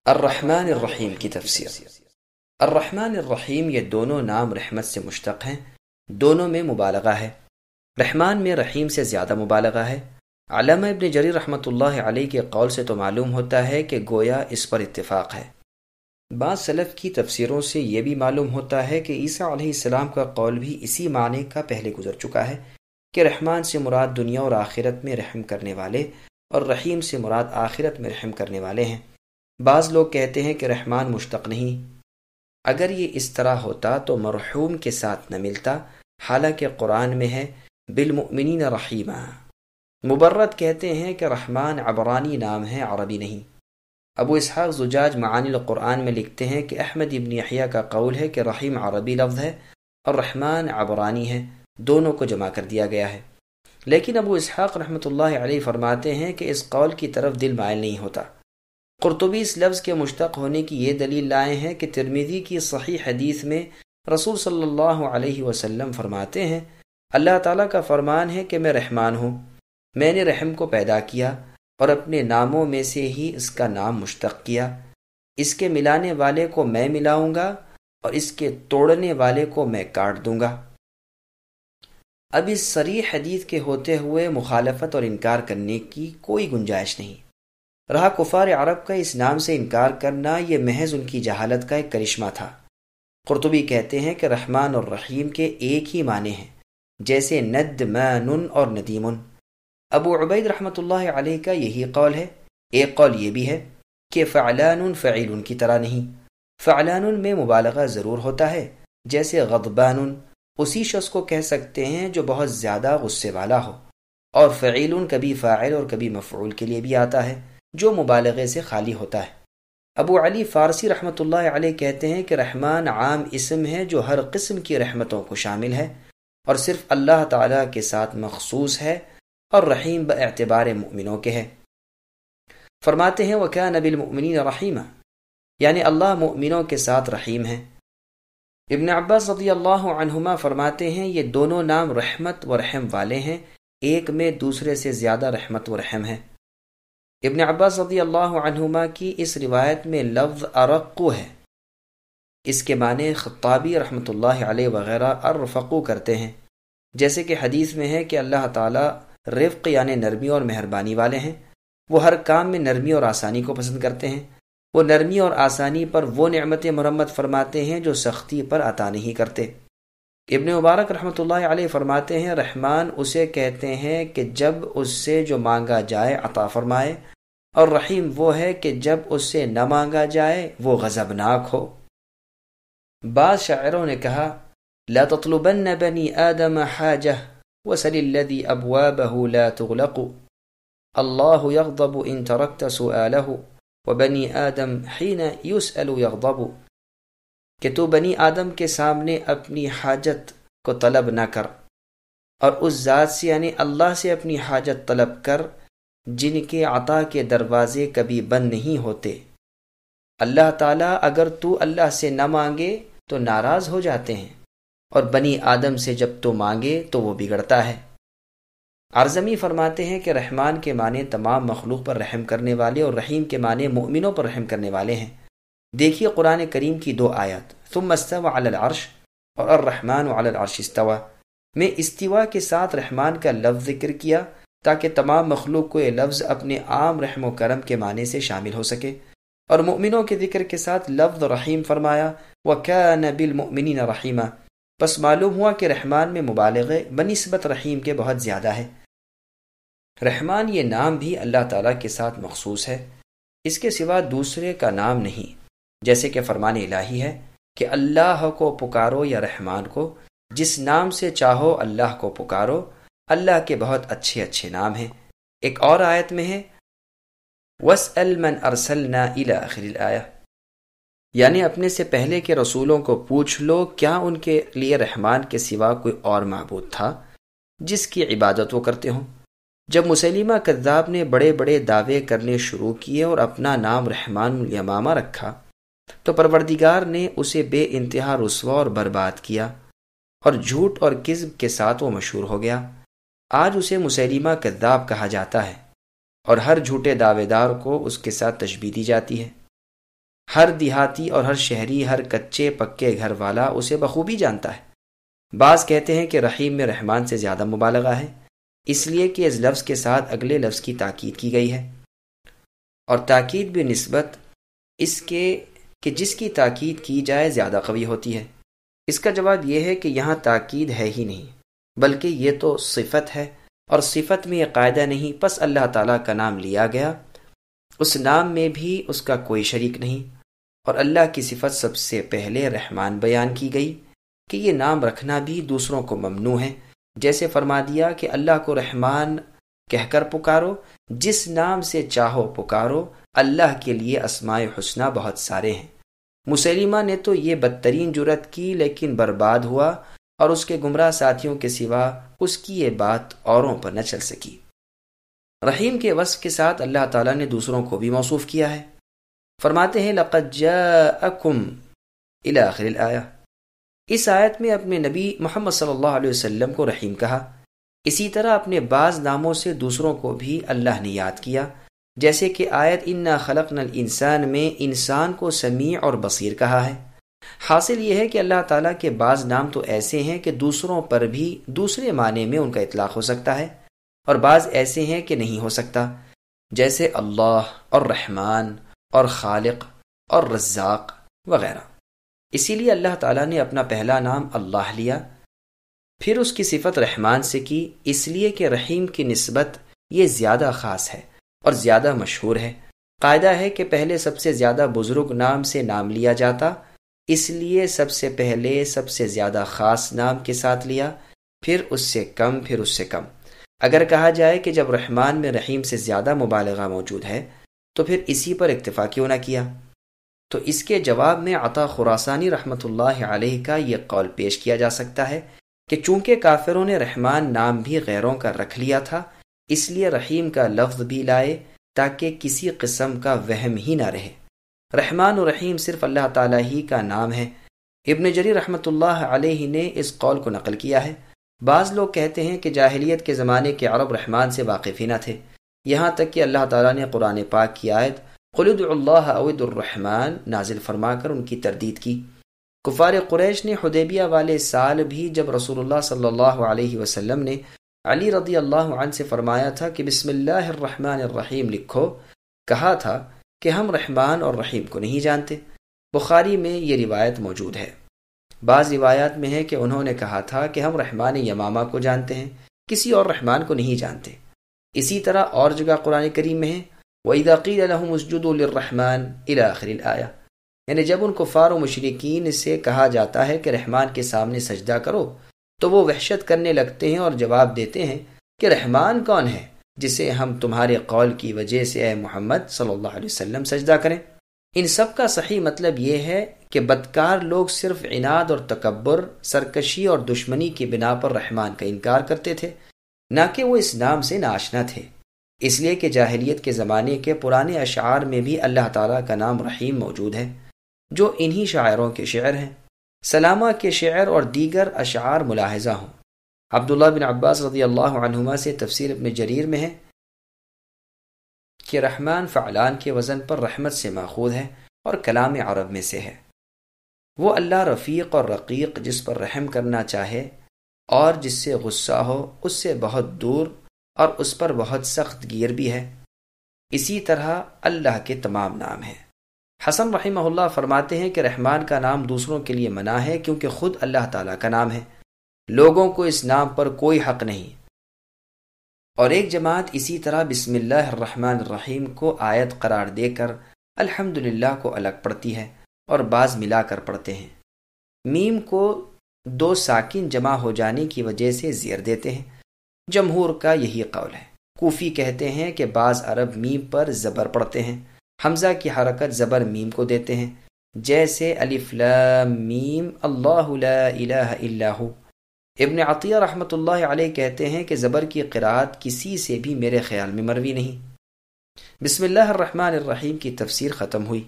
الرحمن الرحیم کی تفسیر۔ الرحمن الرحیم یہ دونوں نام رحمت سے مشتق ہیں، دونوں میں مبالغہ ہے۔ رحمان میں رحیم سے زیادہ مبالغہ ہے۔ علامہ ابن جریر رحمۃ اللہ علیہ کے قول سے تو معلوم ہوتا ہے کہ گویا اس پر اتفاق ہے۔ بعض سلف کی تفسیروں سے یہ بھی معلوم ہوتا ہے کہ عیسیٰ علیہ السلام کا قول بھی اسی معنی کا پہلے گزر چکا ہے کہ رحمان سے مراد دنیا اور آخرت میں رحم کرنے والے، اور رحیم سے مراد آخرت میں رحم کرنے والے ہیں۔ بعض لوگ کہتے ہیں کہ رحمان مشتق نہیں۔ اگر یہ اس طرح ہوتا تو مرحوم کے ساتھ نہ ملتا، حالانکہ قرآن میں ہے بالمؤمنین رحیما۔ مبرد کہتے ہیں کہ رحمان عبرانی نام ہے، عربی نہیں۔ ابو اسحاق زجاج معانی القرآن میں لکھتے ہیں کہ احمد ابن یحییٰ کا قول ہے کہ رحیم عربی لفظ ہے اور رحمان عبرانی ہے، دونوں کو جمع کر دیا گیا ہے۔ لیکن ابو اسحاق رحمۃ اللہ علیہ فرماتے ہیں کہ اس قول کی طرف دل مائل نہیں ہوتا۔ قرطبی اس لفظ کے مشتق ہونے کی یہ دلیل لائے ہیں کہ ترمذی کی صحیح حدیث میں رسول صلی اللہ علیہ وسلم فرماتے ہیں، اللہ تعالیٰ کا فرمان ہے کہ میں رحمان ہوں، میں نے رحم کو پیدا کیا اور اپنے ناموں میں سے ہی اس کا نام مشتق کیا، اس کے ملانے والے کو میں ملاؤں گا اور اس کے توڑنے والے کو میں کاٹ دوں گا۔ اب اس صریح حدیث کے ہوتے ہوئے مخالفت اور انکار کرنے کی کوئی گنجائش نہیں۔ رہا کفار عرب کا اس نام سے انکار کرنا، یہ محض ان کی جہالت کا ایک کرشمہ تھا۔ قرطبی کہتے ہیں کہ رحمان اور رحیم کے ایک ہی معنی ہیں، جیسے ندمان اور ندیم۔ ابو عبید رحمۃ اللہ علیہ کا یہی قول ہے۔ ایک قول یہ بھی ہے کہ فعلان فعیل کی طرح نہیں، فعلان میں مبالغہ ضرور ہوتا ہے، جیسے غضبان اسی شخص کو کہہ سکتے ہیں جو بہت زیادہ غصے والا ہو، اور فعیل کبھی فاعل اور کبھی مفعول کے لیے بھی آتا ہے جو مبالغے سے خالی ہوتا ہے۔ ابو علی فارسی رحمۃ اللہ علیہ کہتے ہیں کہ رحمان عام اسم ہے جو ہر قسم کی رحمتوں کو شامل ہے اور صرف اللہ تعالیٰ کے ساتھ مخصوص ہے، اور رحیم باعتبار مؤمنوں کے ہے۔ فرماتے ہیں وَكَانَ بِالْمُؤْمِنِينَ رَحِيمًا، یعنی اللہ مؤمنوں کے ساتھ رحیم ہے۔ ابن عباس رضی اللہ عنہما فرماتے ہیں یہ دونوں نام رحمت و رحم والے ہیں، ایک میں دوسرے سے زیادہ رحمت و رحم ہے۔ ابن عباس رضی اللہ عنہما کی اس روایت میں لفظ ارقو ہے، اس کے معنی خطابی رحمۃ اللہ علیہ وغیرہ ارفقو کرتے ہیں، جیسے کہ حدیث میں ہے کہ اللہ تعالیٰ رفق یعنی نرمی اور مہربانی والے ہیں، وہ ہر کام میں نرمی اور آسانی کو پسند کرتے ہیں، وہ نرمی اور آسانی پر وہ نعمت مرمت فرماتے ہیں جو سختی پر عطا نہیں کرتے۔ ابن مبارک رحمۃ اللہ علیہ فرماتے ہیں رحمان اسے کہتے ہیں کہ جب اس سے جو مانگا جائے عطا فرمائے، اور رحیم وہ ہے کہ جب اس سے نہ مانگا جائے وہ غضبناک ہو۔ بعض شاعروں نے کہا لا تطلبن بنی آدم حاجہ وسل الذی ابوابہ لا تغلق، اللہ یغضب ان ترکت سؤالہ وبنی آدم حین یسأل یغضب، کہ تو بنی آدم کے سامنے اپنی حاجت کو طلب نہ کر، اور اس ذات سے یعنی اللہ سے اپنی حاجت طلب کر جن کے عطا کے دروازے کبھی بند نہیں ہوتے۔ اللہ تعالیٰ اگر تو اللہ سے نہ مانگے تو ناراض ہو جاتے ہیں، اور بنی آدم سے جب تو مانگے تو وہ بگڑتا ہے۔ ارزمی فرماتے ہیں کہ رحمان کے معنی تمام مخلوق پر رحم کرنے والے، اور رحیم کے معنی مؤمنوں پر رحم کرنے والے ہیں۔ دیکھیے قرآن کریم کی دو آیات ثم استوى علی العرش اور الرحمن علی العرش استوى میں استوا کے ساتھ رحمان کا لفظ ذکر کیا تاکہ تمام مخلوق کو یہ لفظ اپنے عام رحم و کرم کے معنی سے شامل ہو سکے، اور مؤمنوں کے ذکر کے ساتھ لفظ رحیم فرمایا وَكَانَ بِالْمُؤْمِنِينَ رَحِيمًا، بس معلوم ہوا کہ رحمان میں مبالغے بنسبت رحیم کے بہت زیادہ ہے۔ رحمان یہ نام بھی اللہ تعالیٰ کے ساتھ مخصوص ہے، اس کے سوا دوسرے کا نام نہیں، جیسے کہ فرمان الہی ہے کہ اللہ کو پکارو یا رحمان کو، جس نام سے چاہو اللہ کو پکارو، اللہ کے بہت اچھے اچھے نام ہیں۔ ایک اور آیت میں ہے وَاسْأَلْ مَنْ أَرْسَلْنَا إِلَى آخِرِ الْآیَةِ، یعنی اپنے سے پہلے کے رسولوں کو پوچھ لو کیا ان کے لیے رحمان کے سوا کوئی اور معبود تھا جس کی عبادت وہ کرتے ہوں۔ جب مسیلمہ کذاب نے بڑے بڑے دعوے کرنے شروع کیے اور اپنا نام رحمان الیمامہ رکھا تو پروردگار نے اسے بے انتہا رسوا اور برباد کیا، اور جھوٹ اور کذب کے ساتھ وہ مشہور ہو گیا۔ آج اسے مسیلمہ کذاب کہا جاتا ہے، اور ہر جھوٹے دعوے دار کو اس کے ساتھ تشبیہ دی جاتی ہے۔ ہر دیہاتی اور ہر شہری، ہر کچے پکے گھر والا اسے بخوبی جانتا ہے۔ بعض کہتے ہیں کہ رحیم میں رحمان سے زیادہ مبالغہ ہے، اس لیے کہ اس لفظ کے ساتھ اگلے لفظ کی تاکید کی گئی ہے، اور تاکید بھی نسبت اس کے کہ جس کی تاکید کی جائے زیادہ قوی ہوتی ہے۔ اس کا جواب یہ ہے کہ یہاں تاکید ہے ہی نہیں، بلکہ یہ تو صفت ہے، اور صفت میں یہ قاعدہ نہیں، پس اللہ تعالیٰ کا نام لیا گیا، اس نام میں بھی اس کا کوئی شریک نہیں، اور اللہ کی صفت سب سے پہلے رحمان بیان کی گئی کہ یہ نام رکھنا بھی دوسروں کو ممنوع ہے، جیسے فرما دیا کہ اللہ کو رحمان کہہ کر پکارو، جس نام سے چاہو پکارو، اللہ کے لیے اسماء حسنی بہت سارے ہیں۔ مسیلمہ نے تو یہ بدترین جرات کی، لیکن برباد ہوا، اور اس کے گمراہ ساتھیوں کے سوا اس کی یہ بات اوروں پر نہ چل سکی۔ رحیم کے وصف کے ساتھ اللہ تعالیٰ نے دوسروں کو بھی موصوف کیا ہے۔ فرماتے ہیں لَقَدْ جَاءَكُمْ إِلَى آخر الآیہ۔ اس آیت میں اپنے نبی محمد صلی اللہ علیہ وسلم کو رحیم کہا، اسی طرح اپنے بعض ناموں سے دوسروں کو بھی اللہ نے یاد کیا، جیسے کہ آیت اِنَّا خَلَقْنَا الْإِنسَانَ میں انسان کو سمیع اور بصیر کہا ہے۔ حاصل یہ ہے کہ اللہ تعالیٰ کے بعض نام تو ایسے ہیں کہ دوسروں پر بھی دوسرے معنی میں ان کا اطلاق ہو سکتا ہے، اور بعض ایسے ہیں کہ نہیں ہو سکتا، جیسے اللہ اور رحمان اور خالق اور رزاق وغیرہ۔ اسی لیے اللہ تعالیٰ نے اپنا پہلا نام اللہ لیا، پھر اس کی صفت رحمان سے کی، اس لیے کہ رحیم کی نسبت یہ زیادہ خاص ہے اور زیادہ مشہور ہے۔ قاعدہ ہے کہ پہلے سب سے زیادہ بزرگ نام سے نام لیا جاتا، اس لیے سب سے پہلے سب سے زیادہ خاص نام کے ساتھ لیا، پھر اس سے کم، پھر اس سے کم۔ اگر کہا جائے کہ جب رحمان میں رحیم سے زیادہ مبالغہ موجود ہے تو پھر اسی پر اکتفا کیوں نہ کیا؟ تو اس کے جواب میں عطا خراسانی رحمۃ اللہ علیہ کا یہ قول پیش کیا جا سکتا ہے کہ چونکہ کافروں نے رحمان نام بھی غیروں کا رکھ لیا تھا، اس لیے رحیم کا لفظ بھی لائے تاکہ کسی قسم کا وہم ہی نہ رہے۔ رحمان و رحیم صرف اللہ تعالیٰ ہی کا نام ہے۔ ابن جریر رحمۃ اللہ علیہ نے اس قول کو نقل کیا ہے۔ بعض لوگ کہتے ہیں کہ جاہلیت کے زمانے کے عرب رحمان سے واقف ہی نہ تھے، یہاں تک کہ اللہ تعالیٰ نے قرآن پاک کی آیت قُلِ ادْعُوا اللَّهَ أَوِ ادْعُوا الرَّحْمَٰنَ نازل فرما کر ان کی تردید کی۔ کفار قریش نے حدیبیہ والے سال بھی جب رسول اللہ صلی اللہ علیہ وسلم نے علی رضی اللہ عنہ سے فرمایا تھا کہ بسم اللہ الرحمن الرحیم لکھو، کہا تھا کہ ہم رحمان اور رحیم کو نہیں جانتے۔ بخاری میں یہ روایت موجود ہے۔ بعض روایات میں ہے کہ انہوں نے کہا تھا کہ ہم رحمان یمامہ کو جانتے ہیں، کسی اور رحمان کو نہیں جانتے۔ اسی طرح اور جگہ قرآن کریم میں ہے وَإِذَا قِيلَ لَهُمُ اسْجُدُوا لِلرَّحْمَٰنِ إِلَى آخر الآیہ، یعنی جب ان کفار و مشرکین سے کہا جاتا ہے کہ رحمان کے سامنے سجدہ کرو تو وہ وحشت کرنے لگتے ہیں اور جواب دیتے ہیں کہ رحمان کون ہے جسے ہم تمہارے قول کی وجہ سے اے محمد صلی اللہ علیہ وسلم سجدہ کریں۔ ان سب کا صحیح مطلب یہ ہے کہ بدکار لوگ صرف عناد اور تکبر، سرکشی اور دشمنی کی بنا پر رحمان کا انکار کرتے تھے، نہ کہ وہ اس نام سے ناشنا تھے، اس لیے کہ جاہلیت کے زمانے کے پرانے اشعار میں بھی اللہ تعالیٰ کا نام رحیم موجود ہے، جو انہی شاعروں کے شعر ہیں۔ سلامہ کے شعر اور دیگر اشعار ملاحظہ ہوں۔ عبداللہ بن عباس رضی اللہ عنہما سے تفسیر ابن جریر میں ہے کہ رحمان فعلان کے وزن پر رحمت سے ماخوذ ہے اور کلام عرب میں سے ہے۔ وہ اللہ رفیق اور رقیق جس پر رحم کرنا چاہے اور جس سے غصہ ہو اس سے بہت دور اور اس پر بہت سخت گیر بھی ہے۔ اسی طرح اللہ کے تمام نام ہیں۔ حسن رحمہ اللہ فرماتے ہیں کہ رحمان کا نام دوسروں کے لیے منع ہے کیونکہ خود اللہ تعالیٰ کا نام ہے، لوگوں کو اس نام پر کوئی حق نہیں۔ اور ایک جماعت اسی طرح بسم اللہ الرحمن الرحیم کو آیت قرار دے کر الحمدللہ کو الگ پڑھتی ہے اور بعض ملا کر پڑھتے ہیں۔ میم کو دو ساکن جمع ہو جانے کی وجہ سے زیر دیتے ہیں، جمہور کا یہی قول ہے۔ کوفی کہتے ہیں کہ بعض عرب میم پر زبر پڑھتے ہیں، حمزہ کی حرکت زبر میم کو دیتے ہیں، جیسے الف لام میم اللہ لا الہ الا ہو۔ ابن عطیہ رحمۃ اللہ علیہ کہتے ہیں کہ زبر کی قرأت کسی سے بھی میرے خیال میں مروی نہیں۔ بسم اللہ الرحمن الرحیم کی تفسیر ختم ہوئی۔